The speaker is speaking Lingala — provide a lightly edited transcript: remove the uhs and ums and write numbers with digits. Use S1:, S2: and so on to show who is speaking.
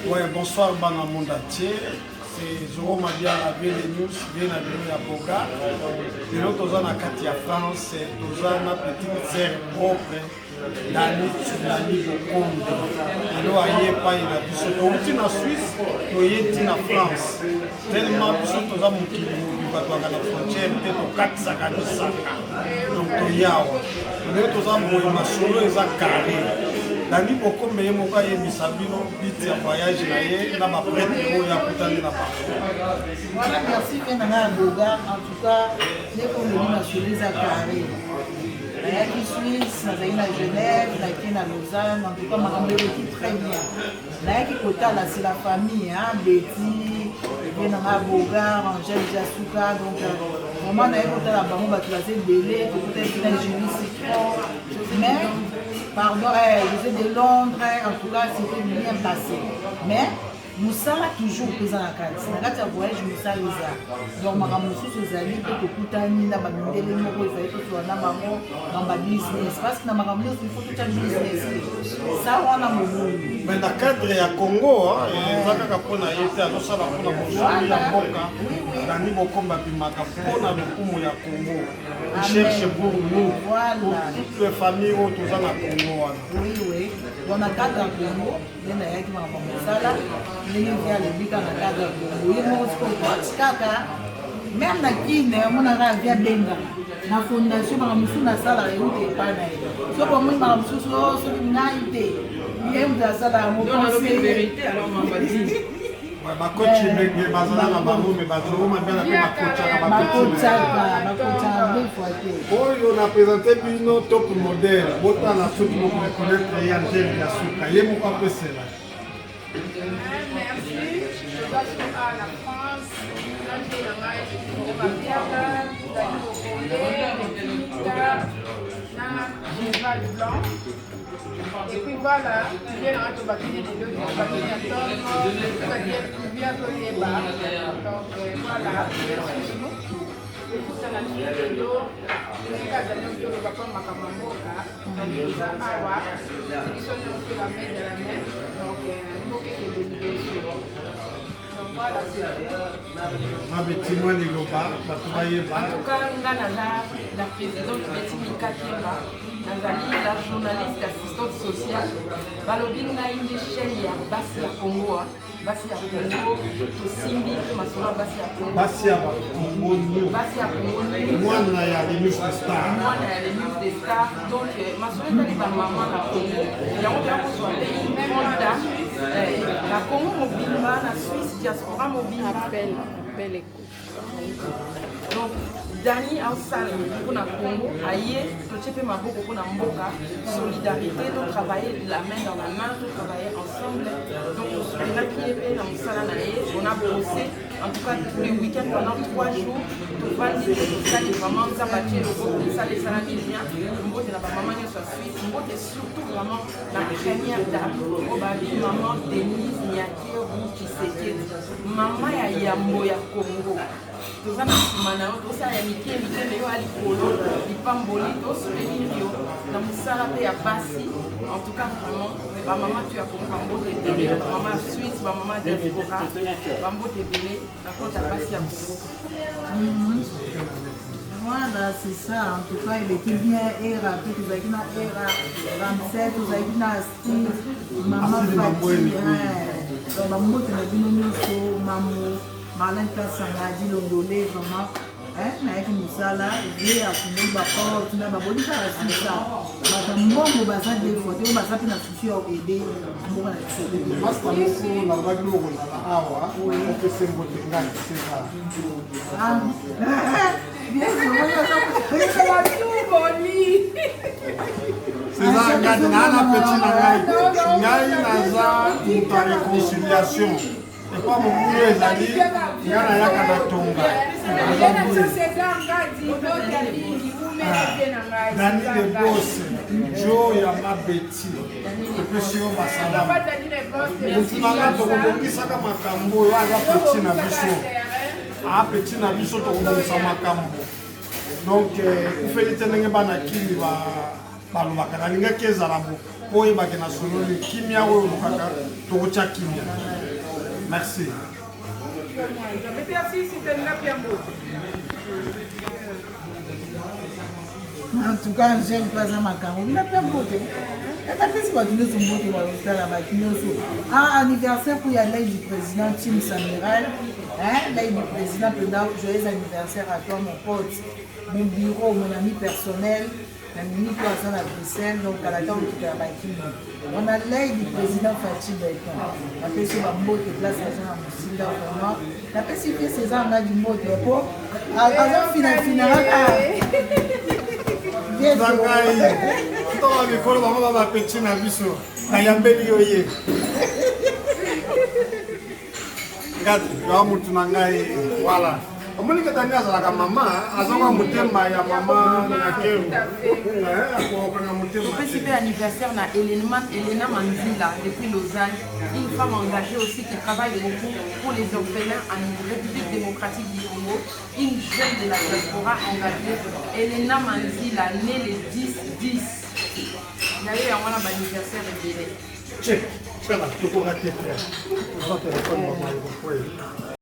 S1: Ouais, bonsoir dans le monde entier. C'est Jérôme Abia, la ville de News, bien à Boga. Et l'autre, on a Katia France, on a ma petite sœur propre, Dani Tsunami Bokondo. Et nous, aïe, pas il a dit ça. On est en Suisse, on est en France. Tellement, on a mon kilo, on va à la frontière, peut-être au 4 sacs à 2 sacs. Donc, on y a. On a mon masolo, ils ont carré. Dani Boko meye moka ye bisabino biti ya voyage na ye na ba prêtre ya kutani na ba.
S2: Voilà, merci Fernanda Boga. En tout cas, les communes sur les carrés. La qui Suisse, la Genève, la qui à Lausanne, en tout cas, ma ramène très bien. La qui Kota, là, c'est la famille, hein, Betty, Fernanda Boga, Angèle Diasuka, donc vraiment, on a écouté la banque, on va classer Bélé, peut-être qu'il y a un génie citron, mais pardon, je suis de Londres, en tout cas, c'était bien passé. Mais Moussa a toujours présent à la carte. Dans le voyage, Moussa les a. Donc, ma Moussa, ses amis, peut écouter, il fallait que tu aies un business. Parce que dans ma Moussa, il faut que tu aies un business. Ça, on a mon monde.
S1: Mais dans le cadre du Congo, il y a des gens qui ont été à l'Ossala pour la Boka. Dani Bokomba Bimaka pour la Congo. Il cherche pour nous, pour toutes les familles autour de la Congo.
S2: Oui, oui. Dans le cadre du Congo, il y a des gens qui ont ça là. Il y a des gens qui ont même na Guinée, on a via Benga. La fondation, on a salarié ou des panais. Ce qu'on m'a dit, c'est une naïveté. Il y a une salarié.
S3: On a la vérité, alors on va dire.
S1: Ma coach est basée dans ma maman, mais basée dans ma on a présenté un top modèle. Autant la soupe pour reconnaître Angèle Diasuka. Il y a mon papa cela.
S4: Merci. Je dois à la France. Et puis voilà, bien dans le bâtiment de l'eau, le bâtiment à Tom, le bâtiment bien collé bas. Donc voilà, merci nous. Ça n'a pas de l'eau, les gars d'ailleurs qui ont pas Makamangoka, donc ils ont awa, ils sont sur la main de la main, donc il faut qu'ils se débrouillent. Voilà, c'est
S1: ma Betty moi les global, en tout
S3: cas, la présidente Betty Mika Kemba, la journaliste assistante sociale, balobi na une chaîne ya basi ya Congo, basi ya Congo, Simbi, Masola basi ya Congo.
S1: Basi ya Congo.
S3: Basi ya Congo.
S1: Moi na ya les news de star.
S3: Moi na ya les news de star. Donc Masola tali ba maman na Congo. Yango ya ko soa fonda. La Congo mobile na Suisse diaspora mobile appel écoute. Donc Dani Ansal pour na Congo aye tochepe maboko pour na mboka solidarité donc travailler la main dans la main pour travailler ensemble donc on a qui est dans sala nae on a bossé en tout cas le week-end pendant 3 jours tout va dire ça est vraiment ça battu le groupe ça les salariés bien mbote na ba maman sur Suisse mbote surtout vraiment la première dame Obali maman Denise Nyakio Tshisekedi maman ya Yambo ya Congo. Tout ça, tout ça, il y a des pamboli, tout souvenir, dans le salapé à Bassi. En tout cas, vraiment, ma maman, tu as compris, maman Suisse, ma maman diaspora, maman Débélé, la côte à Bassi à Congo.
S2: Voilà, c'est ça. En tout cas, il était bien ERA, tout ça, il y a ERA, Ramsey, tout ça, il y a Steve, maman Fatih, maman qui m'a dit maman. Marlène Kassanga dit l'ondolé vraiment avec Moussala, il a fini ma porte, il a boni ça c'est ça. Mais bon mon bazar des photos, ma ça n'a souci à aider mon la sauver.
S1: Parce que la vague l'eau là awa, on peut se monter là, c'est ça.
S2: Ah. Bien sûr, c'est la tout boni.
S1: C'est ça, regarde, na petit ngai na réconciliation. Et pas mon boulot, les amis, il y a un Tonga. Dani de Boss, Joe et ma Betty. Et puis si on va s'en petit na biso. Ah, petit na biso, donc, vous faites des banakim, balobaka, nalinga kezala bo. po oyebake na sololi kimia oyo olukaka tokotya kimia. Merci.
S2: En tout cas, j'aime pas ça macaron. Il a plein de beauté. Elle a fait ce qu'il nous a un anniversaire pour y aller du président Tim Samiral. L'aide du président Pédard, joyeux anniversaire à toi, mon pote. Mon bureau, mon ami personnel. Un mini poisson à Bruxelles, donc à la table de Kabaki. On a l'aide du président Fatih Belton. On a fait ce mot de place à Jean Moussila, vraiment. On a fait ce que César on a du mot de repos. Avant funéraire.
S1: Toka mikolo bango bapeti na biso nayambeli yo ye ngati yo mutu na ngai wala omoni ketani azalaka mama azonga motema ya mama na kero akokanga motema.
S3: Petit anniversaire na Elena Manzila depuis Lausanne, une femme engagée aussi qui travaille beaucoup pour les orphelins en République démocratique du Congo, une jeune de la diaspora engagée. Elena Manzila, née le 10-10. D'ailleurs, on a un anniversaire de Bélé.
S1: Check, c'est là, tu pourras te faire.